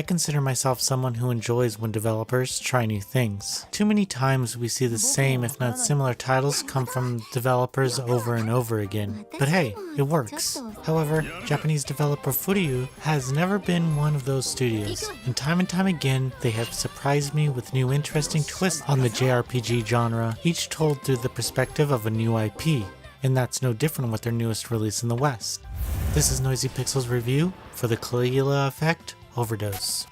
I consider myself someone who enjoys when developers try new things. Too many times we see the same if not similar titles come from developers over and over again. But hey, it works. However, Japanese developer Furyu has never been one of those studios, and time again they have surprised me with new interesting twists on the JRPG genre, each told through the perspective of a new IP, and that's no different with their newest release in the West. This is Noisy Pixel's review for the Caligula Effect Overdose.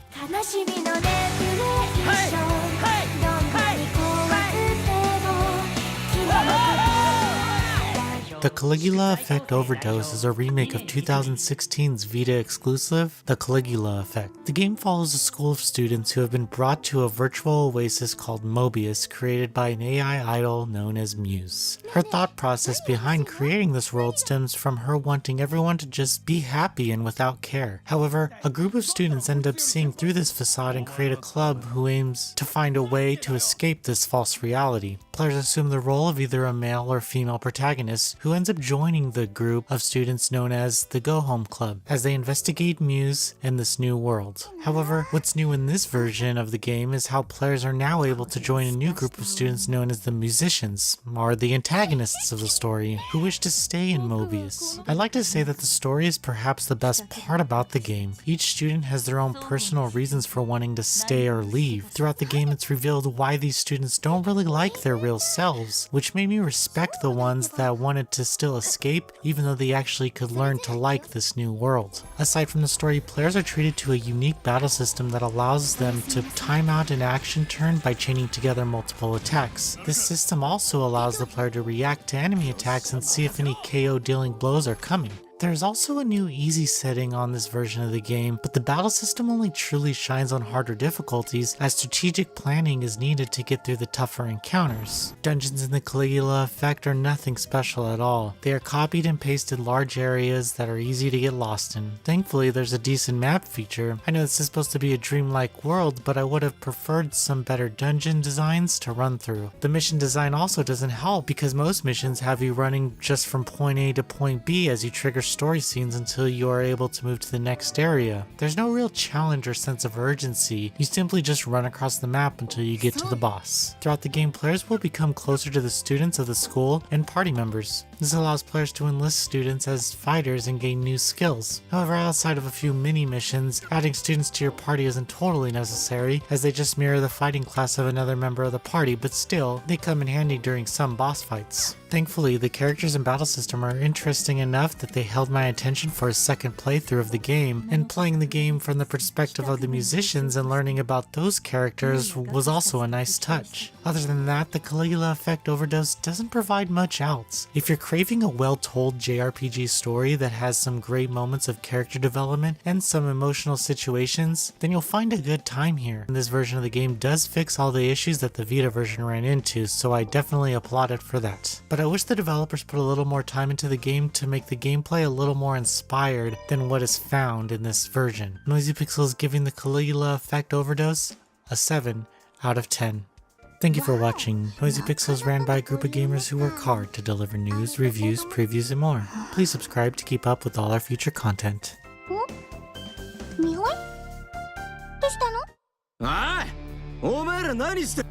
The Caligula Effect Overdose is a remake of 2016's Vita exclusive, The Caligula Effect. The game follows a school of students who have been brought to a virtual oasis called Mobius, created by an AI idol known as Muse. Her thought process behind creating this world stems from her wanting everyone to just be happy and without care. However, a group of students end up seeing through this facade and create a club who aims to find a way to escape this false reality. Players assume the role of either a male or female protagonist who ends up joining the group of students known as the Go Home Club as they investigate Muse and this new world. However, what's new in this version of the game is how players are now able to join a new group of students known as the Musicians, or the antagonists of the story, who wish to stay in Mobius. I'd like to say that the story is perhaps the best part about the game. Each student has their own personal reasons for wanting to stay or leave. Throughout the game, it's revealed why these students don't really like their real selves, which made me respect the ones that wanted to still escape, even though they actually could learn to like this new world. Aside from the story, players are treated to a unique battle system that allows them to time out an action turn by chaining together multiple attacks. This system also allows the player to react to enemy attacks and see if any KO dealing blows are coming. There's also a new easy setting on this version of the game, but the battle system only truly shines on harder difficulties as strategic planning is needed to get through the tougher encounters. Dungeons in the Caligula Effect are nothing special at all. They are copied and pasted large areas that are easy to get lost in. Thankfully, there's a decent map feature. I know this is supposed to be a dreamlike world, but I would have preferred some better dungeon designs to run through. The mission design also doesn't help because most missions have you running just from point A to point B as you trigger story scenes until you are able to move to the next area. There's no real challenge or sense of urgency, you simply just run across the map until you get to the boss. Throughout the game, players will become closer to the students of the school and party members. This allows players to enlist students as fighters and gain new skills. However, outside of a few mini missions, adding students to your party isn't totally necessary, as they just mirror the fighting class of another member of the party, but still, they come in handy during some boss fights. Thankfully, the characters and battle system are interesting enough that they held my attention for a second playthrough of the game, and playing the game from the perspective of the musicians and learning about those characters was also a nice touch. Other than that, the Caligula Effect Overdose doesn't provide much else. If you're craving a well-told JRPG story that has some great moments of character development and some emotional situations, then you'll find a good time here. And this version of the game does fix all the issues that the Vita version ran into, so I definitely applaud it for that. But I wish the developers put a little more time into the game to make the gameplay a little more inspired than what is found in this version. Noisy Pixel is giving the Caligula Effect Overdose a 7 out of 10. Thank you for watching. Noisy Pixel is ran by a group of gamers who work hard to deliver news, reviews, previews, and more. Please subscribe to keep up with all our future content. 匂いどうしたの？おい、お前ら何して？だ